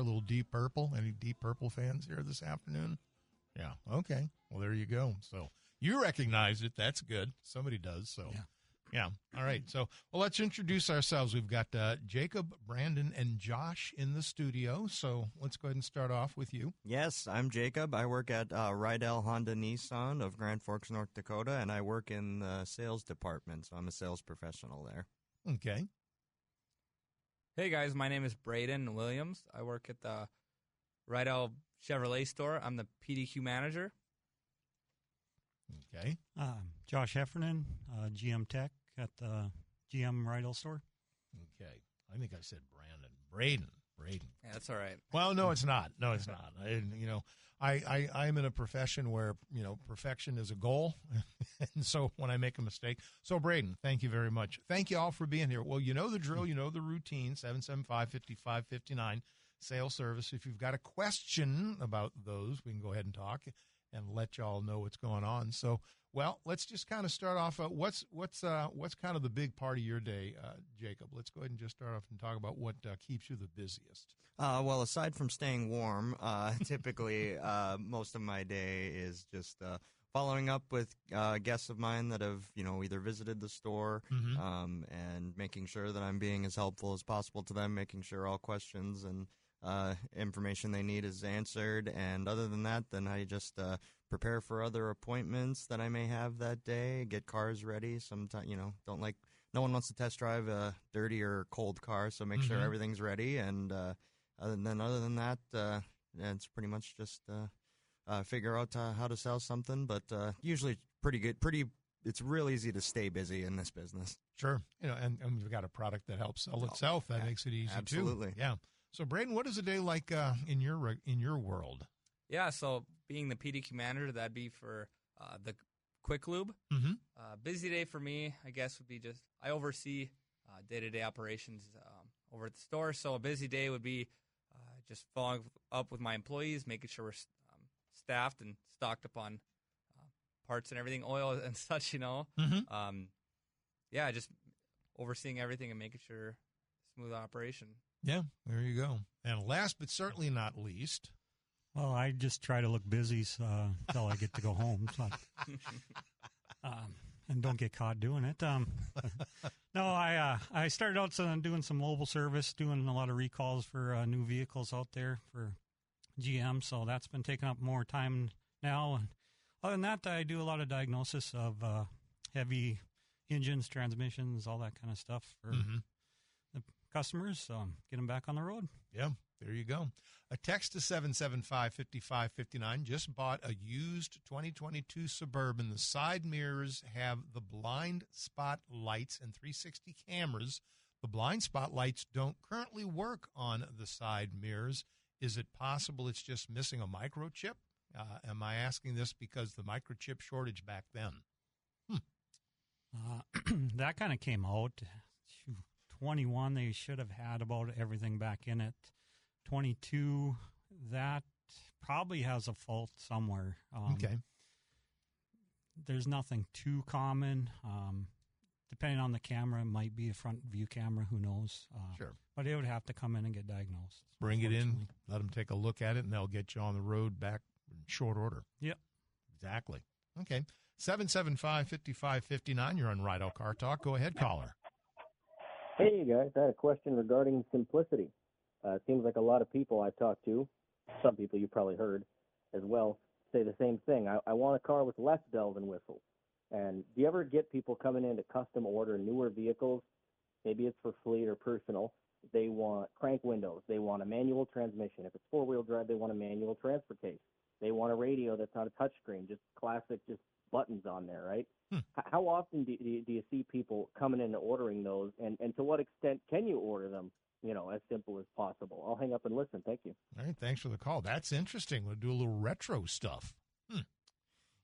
A little Deep Purple. Any Deep Purple fans here this afternoon? Yeah. Okay. Well, there you go. So you recognize it. That's good. Somebody does. So, yeah. All right. So, well, let's introduce ourselves. We've got Jacob, Brandon, and Josh in the studio. So let's go ahead and start off with you. Yes, I'm Jacob. I work at Rydell Honda Nissan of Grand Forks, North Dakota, and I work in the sales department. So I'm a sales professional there. Okay. Hey guys, my name is Braden Williams. I work at the Rydell Chevrolet store. I'm the PDQ manager. Okay. Josh Heffernan, GM Tech at the GM Rydell store. Okay. I think I said Braden. Yeah, that's all right. Well, no, it's not. I'm in a profession where, perfection is a goal. And so when I make a mistake. So, Braden, thank you very much. Thank you all for being here. Well, you know the drill. You know the routine, 775-5559, sales service. If you've got a question about those, we can go ahead and talk and let y'all know what's going on. So, well, let's just kind of start off. What's kind of the big part of your day, Jacob? Let's go ahead and just start off and talk about what keeps you the busiest. Well, aside from staying warm, typically most of my day is just following up with guests of mine that have, either visited the store and making sure that I'm being as helpful as possible to them, making sure all questions and information they need is answered. And other than that, then I just prepare for other appointments that I may have that day, get cars ready. Sometimes, no one wants to test drive a dirty or cold car, so make sure everything's ready. And other than that, it's pretty much just figure out how to sell something. But usually pretty good. It's real easy to stay busy in this business. Sure. And we've got a product that helps sell itself. That makes it easy absolutely. Too. Yeah. So, Braden, what is a day like in your world? Yeah, so being the PDQ manager, that'd be for the Quick Lube. Busy day for me, I guess, would be just I oversee day-to-day operations over at the store. So a busy day would be just following up with my employees, making sure we're staffed and stocked up on parts and everything, oil and such, just overseeing everything and making sure smooth operation. Yeah, there you go. And last but certainly not least. Well, I just try to look busy until I get to go home. So, and don't get caught doing it. No, I started out doing some mobile service, doing a lot of recalls for new vehicles out there for GM. So that's been taking up more time now. And other than that, I do a lot of diagnosis of heavy engines, transmissions, all that kind of stuff for the customers. So get them back on the road. Yeah, there you go. A text to 775-5559. Just bought a used 2022 Suburban. The side mirrors have the blind spot lights and 360 cameras. The blind spot lights don't currently work on the side mirrors. Is it possible it's just missing a microchip? Am I asking this because the microchip shortage back then? That kind of came out. 21, they should have had about everything back in it. 22, that probably has a fault somewhere. Okay. There's nothing too common. Depending on the camera, it might be a front view camera. Who knows? Sure. But it would have to come in and get diagnosed. Bring it in, let them take a look at it, and they'll get you on the road back in short order. Yep. Exactly. Okay. 775-5559. You're on Rydell Car Talk. Go ahead, caller. Hey, guys. I had a question regarding simplicity. It seems like a lot of people I've talked to, some people you probably heard as well, say the same thing. I want a car with less bells and whistles. And do you ever get people coming in to custom order newer vehicles? Maybe it's for fleet or personal. They want crank windows. They want a manual transmission. If it's four-wheel drive, they want a manual transfer case. They want a radio that's not a touchscreen, just classic, just buttons on there, right? How often do you see people coming in and ordering those, and to what extent can you order them, as simple as possible? I'll hang up and listen. Thank you. All right, thanks for the call. That's interesting. We'll do a little retro stuff.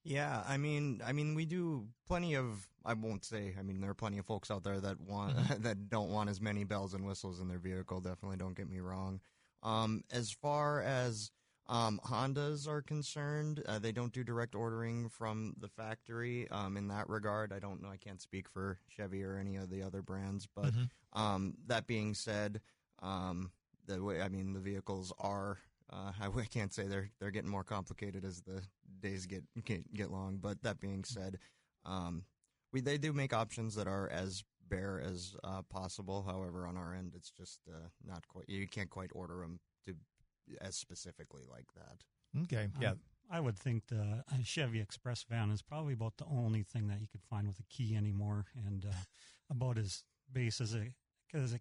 Yeah, I mean, we do plenty of. I won't say. I mean, there are plenty of folks out there that want that don't want as many bells and whistles in their vehicle. Definitely, don't get me wrong. As far as Hondas are concerned, they don't do direct ordering from the factory. In that regard, I don't know. I can't speak for Chevy or any of the other brands, but that being said, the way, I mean, the vehicles are, I can't say they're getting more complicated as the days get long. But that being said, they do make options that are as bare as possible. However, on our end, it's just not quite. You can't quite order them to as specifically like that. Okay, yeah. I would think the Chevy Express van is probably about the only thing that you could find with a key anymore, and about as base as it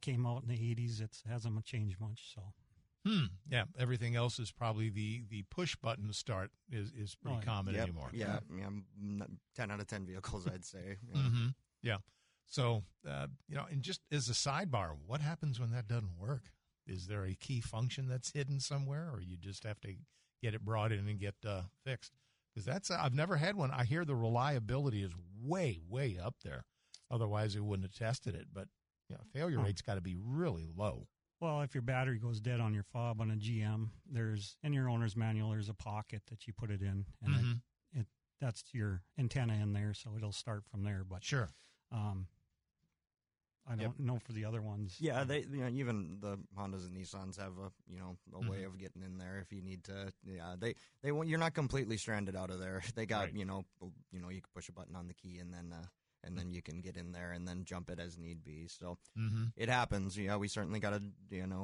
came out in the 80s. It hasn't changed much. So, yeah, everything else is probably the push button start is pretty common anymore. Yeah, 10 out of 10 vehicles, I'd say. Yeah. Mm-hmm. Yeah. So, and just as a sidebar, what happens when that doesn't work? Is there a key function that's hidden somewhere, or you just have to get it brought in and get fixed? Because I've never had one. I hear the reliability is way, way up there. Otherwise, they wouldn't have tested it. But failure rate's got to be really low. Well, if your battery goes dead on your fob on a GM, in your owner's manual, there's a pocket that you put it in, and that's your antenna in there, so it'll start from there. But sure. I don't know for the other ones. Yeah, they even the Hondas and Nissans have a way of getting in there if you need to. Yeah, they you're not completely stranded out of there. They got you can push a button on the key and then you can get in there and then jump it as need be. So it happens. Yeah, we certainly got to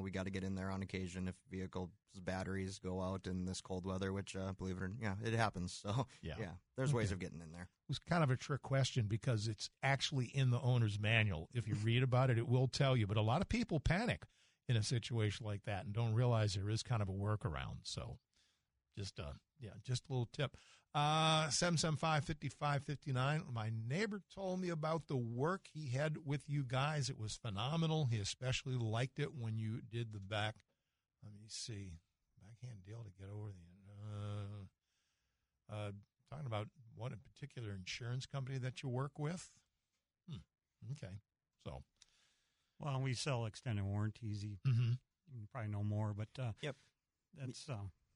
we got to get in there on occasion if vehicle's batteries go out in this cold weather, which believe it or not, it happens. So there's ways of getting in there. It was kind of a trick question because it's actually in the owner's manual. If you read about it, it will tell you. But a lot of people panic in a situation like that and don't realize there is kind of a workaround. So just a little tip. 775-5559. My neighbor told me about the work he had with you guys. It was phenomenal. He especially liked it when you did the backhand deal to get over the talking about one in particular insurance company that you work with. Okay. So, well, we sell extended warranties. You probably know more, but yep. That's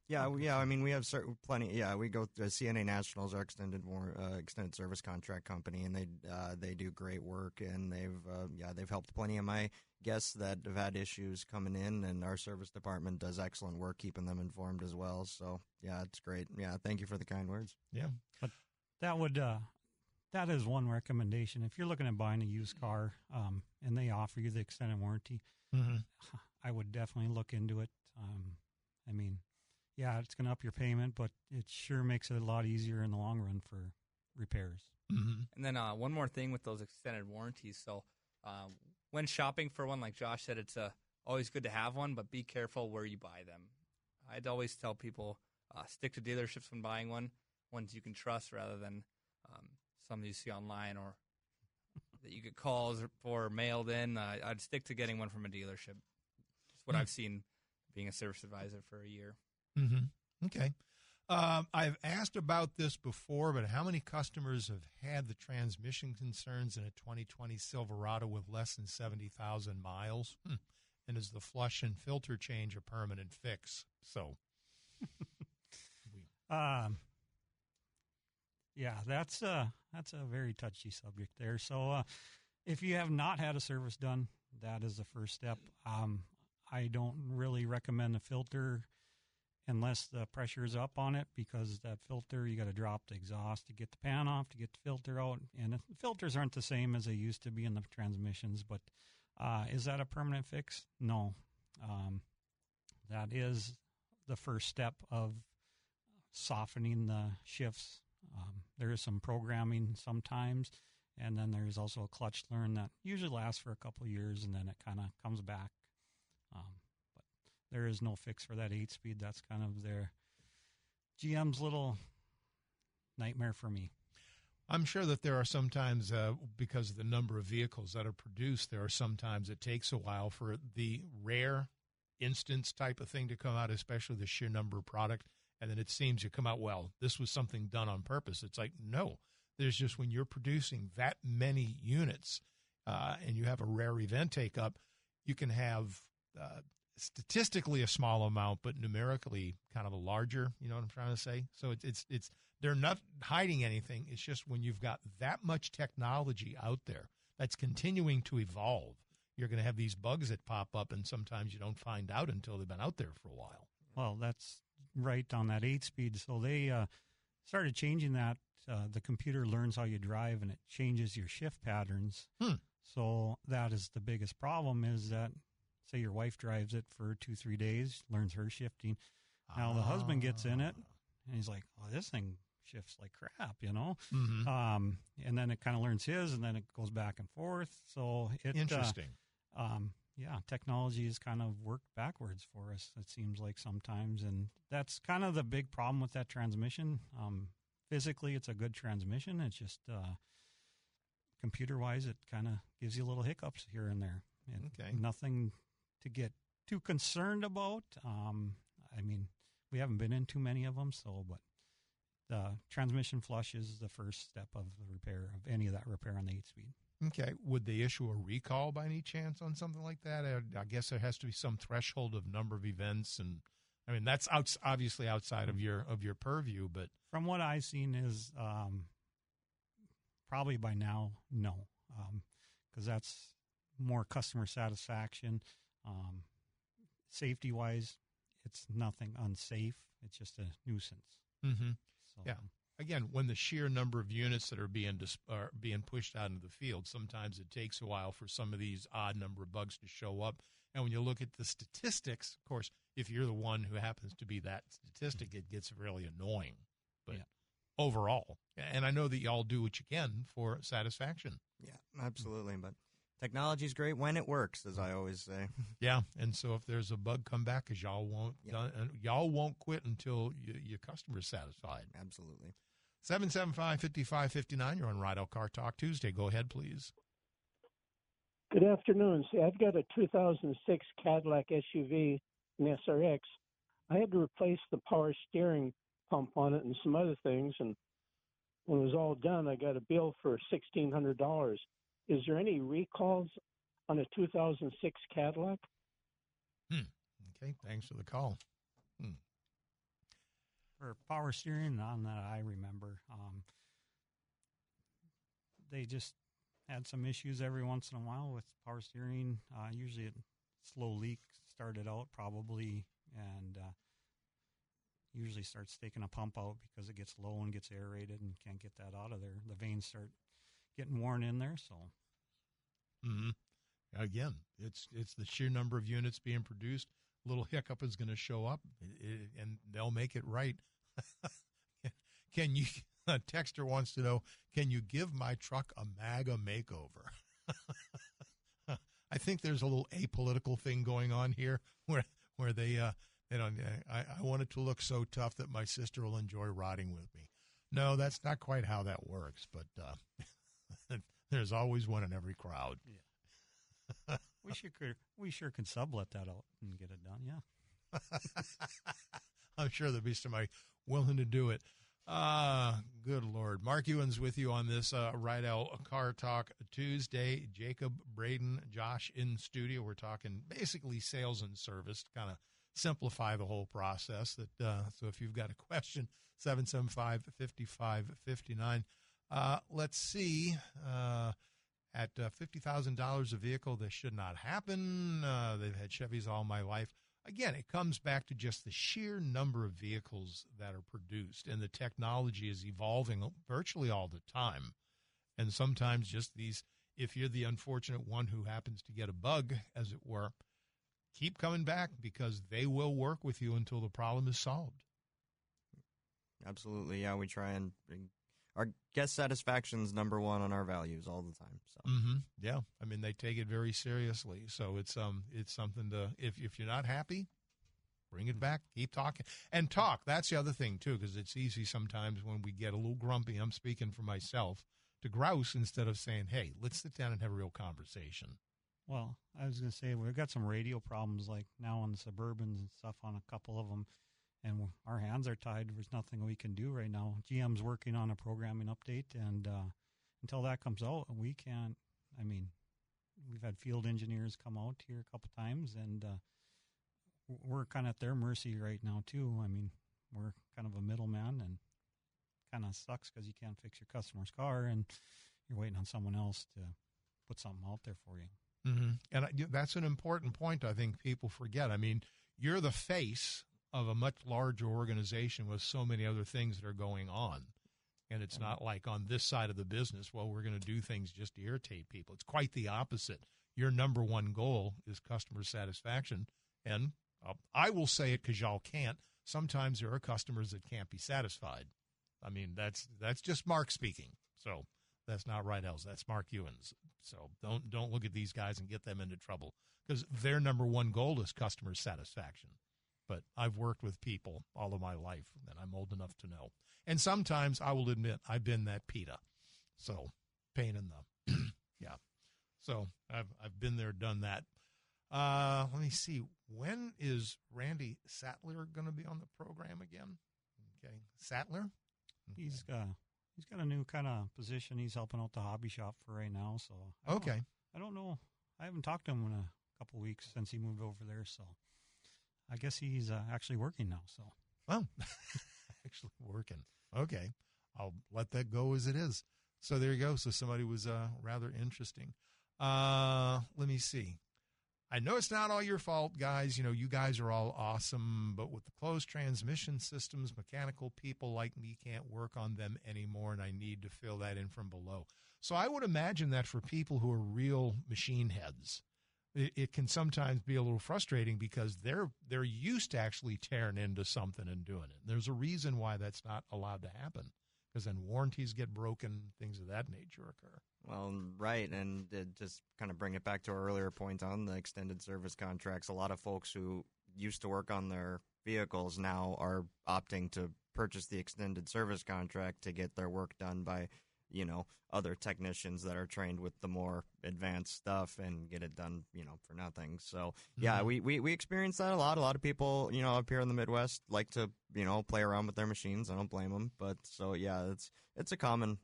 Yeah. I mean, we have plenty. Yeah, we go through CNA Nationals, our extended service contract company, and they do great work, and they've helped plenty of my guests that have had issues coming in, and our service department does excellent work keeping them informed as well. So yeah, it's great. Yeah, thank you for the kind words. Yeah, but that is one recommendation if you're looking at buying a used car, and they offer you the extended warranty. I would definitely look into it. I mean. Yeah, it's going to up your payment, but it sure makes it a lot easier in the long run for repairs. And then one more thing with those extended warranties. So when shopping for one, like Josh said, it's always good to have one, but be careful where you buy them. I'd always tell people stick to dealerships when buying ones you can trust rather than some you see online or that you get calls for mailed in. I'd stick to getting one from a dealership. It's what I've seen being a service advisor for a year. Okay. I've asked about this before, but how many customers have had the transmission concerns in a 2020 Silverado with less than 70,000 miles? And is the flush and filter change a permanent fix? So, yeah, that's a very touchy subject there. So, if you have not had a service done, that is the first step. I don't really recommend a filter unless the pressure is up on it, because that filter, you got to drop the exhaust to get the pan off, to get the filter out. And the filters aren't the same as they used to be in the transmissions, but is that a permanent fix? No. That is the first step of softening the shifts. There is some programming sometimes, and then there's also a clutch learn that usually lasts for a couple of years, and then it kind of comes back. There is no fix for that 8-speed. That's kind of their GM's little nightmare for me. I'm sure that there are sometimes, because of the number of vehicles that are produced, there are sometimes it takes a while for the rare instance type of thing to come out, especially the sheer number of product. And then it seems you come out, well, this was something done on purpose. It's like, no, there's just when you're producing that many units and you have a rare event take up, you can have statistically a small amount, but numerically kind of a larger, you know what I'm trying to say? So it's they're not hiding anything. It's just when you've got that much technology out there that's continuing to evolve, you're going to have these bugs that pop up, and sometimes you don't find out until they've been out there for a while. Well, that's right on that 8-speed. So they started changing that. The computer learns how you drive, and it changes your shift patterns. So that is the biggest problem is that, say your wife drives it for 2-3 days, learns her shifting. Now the husband gets in it, and he's like, oh, this thing shifts like crap, you know? And then it kind of learns his, and then it goes back and forth. So it Interesting. Yeah, technology has kind of worked backwards for us, it seems like sometimes. And that's kind of the big problem with that transmission. Physically, it's a good transmission. It's just computer-wise, it kind of gives you little hiccups here and there. Okay. Nothing to get too concerned about. I mean, we haven't been in too many of them, but the transmission flush is the first step of the repair, of any of that repair on the 8-speed. Okay. Would they issue a recall by any chance on something like that? I guess there has to be some threshold of number of events, and I mean that's obviously outside of your purview. But from what I've seen is probably by now, no, because that's more customer satisfaction. Safety wise, it's nothing unsafe. It's just a nuisance. So, yeah. Again, when the sheer number of units that are being pushed out into the field, sometimes it takes a while for some of these odd number of bugs to show up. And when you look at the statistics, of course, if you're the one who happens to be that statistic, it gets really annoying. But overall, and I know that y'all do what you can for satisfaction. Yeah, absolutely. But technology's great when it works, as I always say. Yeah, and so if there's a bug, come back, because y'all won't quit until your customer's satisfied. Absolutely. 775-5559, you're on Rydell Car Talk Tuesday. Go ahead, please. Good afternoon. See, I've got a 2006 Cadillac SUV, an SRX. I had to replace the power steering pump on it and some other things, and when it was all done, I got a bill for $1,600. Is there any recalls on a 2006 Cadillac? Okay, thanks for the call. For power steering, on that I remember, they just had some issues every once in a while with power steering. Usually a slow leak started out probably, and usually starts taking a pump out because it gets low and gets aerated and can't get that out of there. The veins start getting worn in there. So, again, it's the sheer number of units being produced. A little hiccup is going to show up, and they'll make it right. Can you? A texter wants to know: can you give my truck a MAGA makeover? I think there's a little apolitical thing going on here, where they don't. I want it to look so tough that my sister will enjoy riding with me. No, that's not quite how that works, but there's always one in every crowd. Yeah. We sure could sublet that out and get it done. Yeah. I'm sure there'll be somebody willing to do it. Good Lord. Mark Ewan's with you on this Rydell Car Talk Tuesday. Jacob, Braden, Josh in studio. We're talking basically sales and service to kind of simplify the whole process. So if you've got a question, 775-5559. Let's see. At $50,000 a vehicle, this should not happen. They've had Chevys all my life. Again, it comes back to just the sheer number of vehicles that are produced, and the technology is evolving virtually all the time. And sometimes just these, if you're the unfortunate one who happens to get a bug, as it were, keep coming back because they will work with you until the problem is solved. Absolutely, yeah. We try and bring our guest satisfaction's number one on our values all the time. So yeah, I mean they take it very seriously. So it's something to if you're not happy, bring it back, keep talking and talk. That's the other thing too, because it's easy sometimes when we get a little grumpy. I'm speaking for myself, to grouse instead of saying, "Hey, let's sit down and have a real conversation." Well, I was going to say we've got some radio problems like now on the Suburbans and stuff on a couple of them. And our hands are tied. There's nothing we can do right now. GM's working on a programming update, and until that comes out, we can't. I mean, we've had field engineers come out here a couple times, and we're kind of at their mercy right now, too. I mean, we're kind of a middleman, and kind of sucks because you can't fix your customer's car, and you're waiting on someone else to put something out there for you. Mm-hmm. And that's an important point I think people forget. I mean, you're the face of a much larger organization with so many other things that are going on. And it's not like on this side of the business, well, we're going to do things just to irritate people. It's quite the opposite. Your number one goal is customer satisfaction. And I will say it because y'all can't. Sometimes there are customers that can't be satisfied. I mean, that's just Mark speaking. So that's not Rydell's. That's Mark Ewan's. So don't look at these guys and get them into trouble because their number one goal is customer satisfaction. But I've worked with people all of my life, and I'm old enough to know. And sometimes I will admit I've been that PETA. So pain in the yeah. So I've been there, done that. Let me see. When is Randy Sattler going to be on the program again? Okay, Sattler. Okay. He's got a new kind of position. He's helping out the hobby shop for right now. So I don't know. I haven't talked to him in a couple weeks since he moved over there. So I guess he's actually working now. So well, actually working. Okay, I'll let that go as it is. So there you go. So somebody was rather interesting. Let me see. I know it's not all your fault, guys. You know, you guys are all awesome, but with the closed transmission systems, mechanical people like me can't work on them anymore, and I need to fill that in from below. So I would imagine that for people who are real machine heads, it can sometimes be a little frustrating because they're used to actually tearing into something and doing it. There's a reason why that's not allowed to happen, because then warranties get broken, things of that nature occur. Well, right, and just kind of bring it back to our earlier point on the extended service contracts. A lot of folks who used to work on their vehicles now are opting to purchase the extended service contract to get their work done by, other technicians that are trained with the more advanced stuff and get it done, for nothing. So, yeah, we experience that a lot. A lot of people, up here in the Midwest like to, play around with their machines. I don't blame them. But so, yeah, it's a common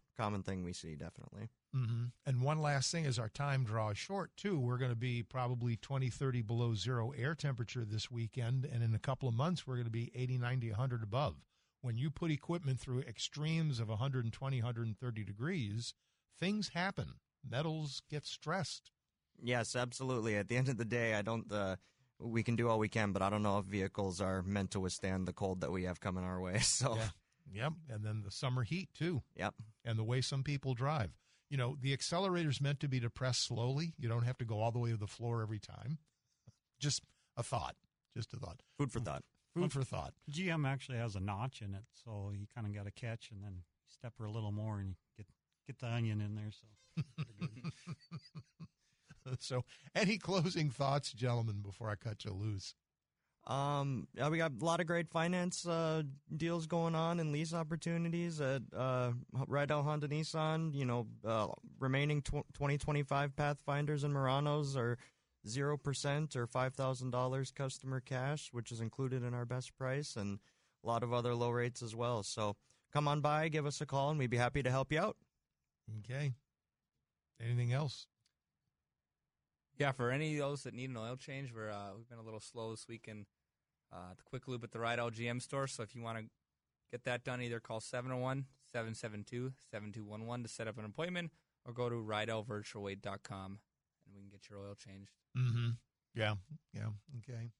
thing we see, definitely. Mm-hmm. And one last thing is our time draws short, too. We're going to be probably 20, 30 below zero air temperature this weekend. And in a couple of months, we're going to be 80, 90, 100 above. When you put equipment through extremes of 120, 130 degrees, things happen. Metals get stressed. Yes, absolutely. At the end of the day, we can do all we can, but I don't know if vehicles are meant to withstand the cold that we have coming our way. So, yeah. Yep. And then the summer heat, too. Yep. And the way some people drive. The accelerator's meant to be depressed slowly. You don't have to go all the way to the floor every time. Just a thought. Food for thought. Food for thought. GM actually has a notch in it, so you kind of got to catch and then step her a little more and you get the onion in there. So, So, any closing thoughts, gentlemen, before I cut you loose? We got a lot of great finance deals going on and lease opportunities at Rydell Honda Nissan. Remaining 2025 Pathfinders and Muranos are 0% or $5,000 customer cash, which is included in our best price, and a lot of other low rates as well. So come on by, give us a call, and we'd be happy to help you out. Okay. Anything else? Yeah, for any of those that need an oil change, we've been a little slow this weekend. The quick lube at the Rydell GM store. So if you want to get that done, either call 701-772-7211 to set up an appointment, or go to rydellvirtualweight.com and we can get your oil changed. Mm-hmm. Yeah. Okay.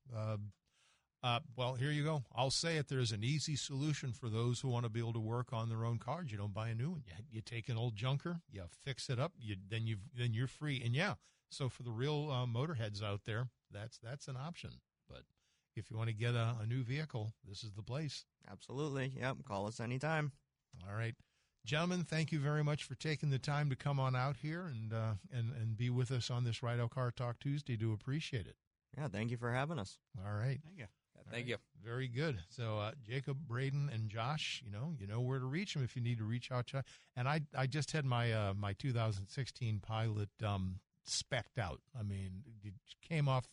Well, here you go. I'll say it. There's an easy solution for those who want to be able to work on their own cars. You don't buy a new one. You take an old junker, you fix it up, then you're free. And yeah, so for the real motorheads out there, that's an option. But if you want to get a new vehicle, this is the place. Absolutely. Yep. Call us anytime. All right. Gentlemen, thank you very much for taking the time to come on out here and be with us on this Rydell Car Talk Tuesday. Do appreciate it. Yeah, thank you for having us. All right. thank you. Thank you. Very good. So, Jacob, Braden, and Josh, you know where to reach them if you need to reach out to. And I just had my 2016 Pilot spec'd out. I mean, it came off,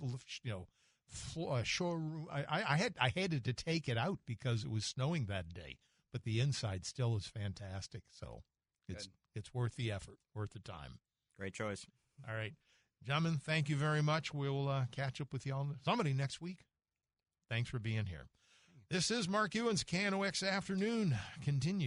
showroom. I hated to take it out because it was snowing that day, but the inside still is fantastic. So it's worth the effort, worth the time. Great choice. All right. Gentlemen, thank you very much. We'll catch up with you all somebody next week. Thanks for being here. This is Mark Ewan's KNOX Afternoon. Continue.